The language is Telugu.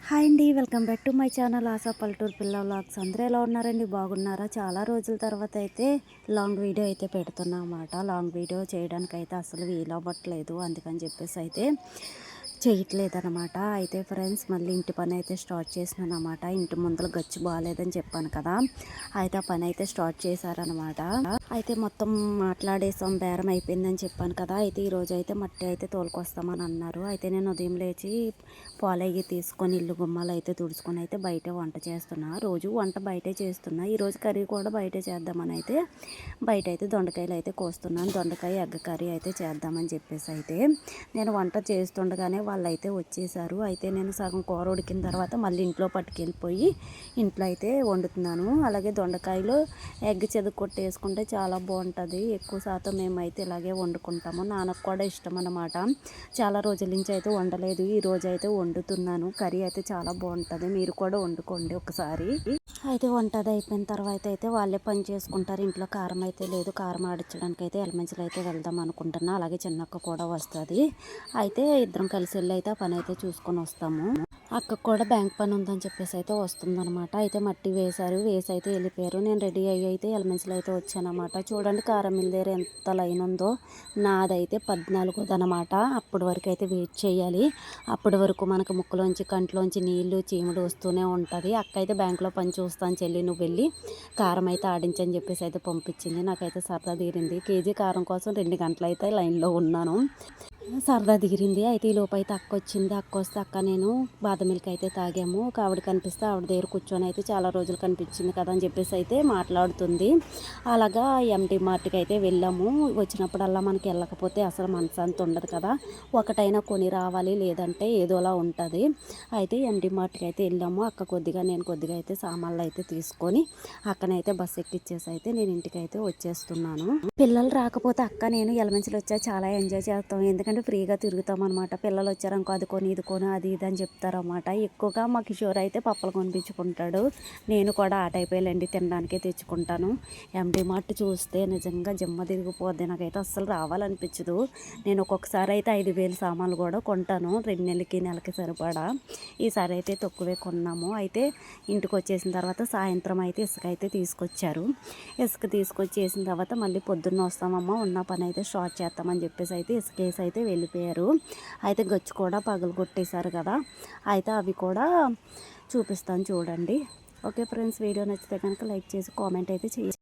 హాయ్ అండి, welcome back to my channel ASHA పల్లెటూరు పిల్ల వ్లాగ్స్. అందరూ ఎలా ఉన్నారండి? బాగున్నారా? చాలా రోజుల తర్వాత అయితే లాంగ్ వీడియో అయితే పెడుతున్నా అన్నమాట. లాంగ్ వీడియో చేయడానికి అయితే అసలు వీలవ్వట్లేదు, అందుకని చెప్పేసి అయితే చేయట్లేదన్నమాట. అయితే ఫ్రెండ్స్, మళ్ళీ ఇంటి పని అయితే స్టార్ట్ చేసినాను అన్నమాట. ఇంటి ముందర గచ్చు బాగాలేదని చెప్పాను కదా, అయితే ఆ పని అయితే స్టార్ట్ చేశారనమాట. అయితే మొత్తం మాట్లాడేసాం, బేరం అయిపోయిందని చెప్పాను కదా. అయితే ఈరోజు అయితే మట్టి అయితే తోలుకొస్తామని అన్నారు. అయితే నేను ఉదయం లేచి పాలయ్యి తీసుకొని ఇల్లు గుమ్మాలు అయితే తుడుచుకొని అయితే బయటే వంట చేస్తున్నా. రోజు వంట బయటే చేస్తున్నా. ఈరోజు కర్రీ కూడా బయటే చేద్దామని అయితే బయట అయితే దొండకాయలు అయితే కోస్తున్నాను. దొండకాయ ఎగ్గ కర్రీ అయితే చేద్దామని చెప్పేసి అయితే నేను వంట చేస్తుండగానే వాళ్ళు అయితే వచ్చేసారు. అయితే నేను సగం కూర ఉడికిన తర్వాత మళ్ళీ ఇంట్లో పట్టుకెళ్ళిపోయి ఇంట్లో అయితే వండుతున్నాను. అలాగే దొండకాయలు ఎగ్ కొట్టేసుకుంటే చాలా బాగుంటుంది. ఎక్కువ శాతం మేమైతే ఇలాగే వండుకుంటాము. నాన్నకు కూడా ఇష్టం అన్నమాట. చాలా రోజుల నుంచి అయితే వండలేదు, ఈ రోజు అయితే వండుతున్నాను. కర్రీ అయితే చాలా బాగుంటుంది, మీరు కూడా వండుకోండి ఒకసారి. అయితే వంట అయిపోయిన తర్వాత అయితే వాళ్ళే పని చేసుకుంటారు. ఇంట్లో కారం అయితే లేదు, కారం ఆడించడానికి అయితే ఎలమంచిలో అయితే వెళ్దాం అనుకుంటున్నా. అలాగే చిన్నక్క కూడా వస్తుంది. అయితే ఇద్దరం కలిసి వెళ్ళి అయితే ఆ పని అయితే చూసుకొని వస్తాము. అక్కకు కూడా బ్యాంక్ పని ఉందని చెప్పేసి అయితే వస్తుందన్నమాట. అయితే మట్టి వేసి అయితే వెళ్ళిపోయారు. నేను రెడీ అయ్యి అయితే ఎలమెన్స్లో అయితే వచ్చానమాట. చూడండి కారం మిల్ దగ్గర ఎంత లైన్ ఉందో. నాదైతే 14ది అనమాట. అప్పటి వరకు అయితే వెయిట్ చేయాలి. అప్పటి వరకు మనకు ముక్కులోంచి కంట్లోంచి నీళ్లు చీముడు వస్తూనే ఉంటుంది. అక్క అయితే బ్యాంకులో పని చూస్తాను చెల్లి, నువ్వు వెళ్ళి కారం అయితే ఆడించని చెప్పేసి అయితే పంపించింది. నాకైతే సరదా తీరింది. కేజీ కారం కోసం 2 గంటలు అయితే లైన్లో ఉన్నాను. సరదా దిగిరింది. అయితే ఈ లోపు అయితే అక్క వచ్చింది. అక్క వస్తే అక్క నేను బాదం మిల్క్ అయితే తాగాము. ఒక ఆవిడ కనిపిస్తే ఆవిడ దగ్గర కూర్చొని అయితే చాలా రోజులు కనిపించింది కదా అని చెప్పేసి అయితే మాట్లాడుతుంది. అలాగా ఎంటీ మార్ట్కి అయితే వెళ్ళాము. వచ్చినప్పుడల్లా మనకి వెళ్ళకపోతే అసలు మనసంత ఉండదు కదా, ఒకటైనా కొని రావాలి, లేదంటే ఏదోలా ఉంటుంది. అయితే ఎంటీ మార్ట్కి అయితే వెళ్ళాము. అక్క కొద్దిగా నేను కొద్దిగా అయితే సామాన్లు అయితే తీసుకొని అక్కనైతే బస్సు ఎక్కిచ్చేసి అయితే నేను ఇంటికి అయితే వచ్చేస్తున్నాను. పిల్లలు రాకపోతే అక్క నేను ఎలమెంట్స్లో వచ్చా చాలా ఎంజాయ్ చేస్తాం. ఎందుకంటే ఫ్రీగా తిరుగుతాం అనమాట. పిల్లలు వచ్చారనుకో అది కొని ఇది కొని అది ఇది అని చెప్తారన్నమాట. ఎక్కువగా మా కిషోర్ అయితే పప్పలు కొనిపించుకుంటాడు. నేను కూడా ఆ టైప్ వెళ్ళండి తినడానికే తెచ్చుకుంటాను. ఎండి మార్ట్ చూస్తే నిజంగా జమ్మ తిరిగిపోద్ది. నాకైతే అస్సలు రావాలనిపించదు. నేను ఒక్కొక్కసారి అయితే 5,000 సామాన్లు కూడా కొంటాను, 2 నెలకి సరిపడా. ఈసారి అయితే తక్కువే కొన్నాము. అయితే ఇంటికి వచ్చేసిన తర్వాత సాయంత్రం అయితే ఇసుక అయితే తీసుకొచ్చారు. ఇసుక తీసుకొచ్చేసిన తర్వాత మళ్ళీ పొద్దున్న వస్తామమ్మా, ఉన్న పని అయితే స్టార్ట్ చేస్తామని చెప్పేసి అయితే ఇసుకేసి అయితే వెళ్ళిపోయారు. అయితే గచ్చు కూడా పగలు కొట్టేశారు కదా, అయితే అవి కూడా చూపిస్తాను చూడండి. ఓకే ఫ్రెండ్స్, వీడియో నచ్చితే కనుక లైక్ చేసి కామెంట్ అయితే చేయండి.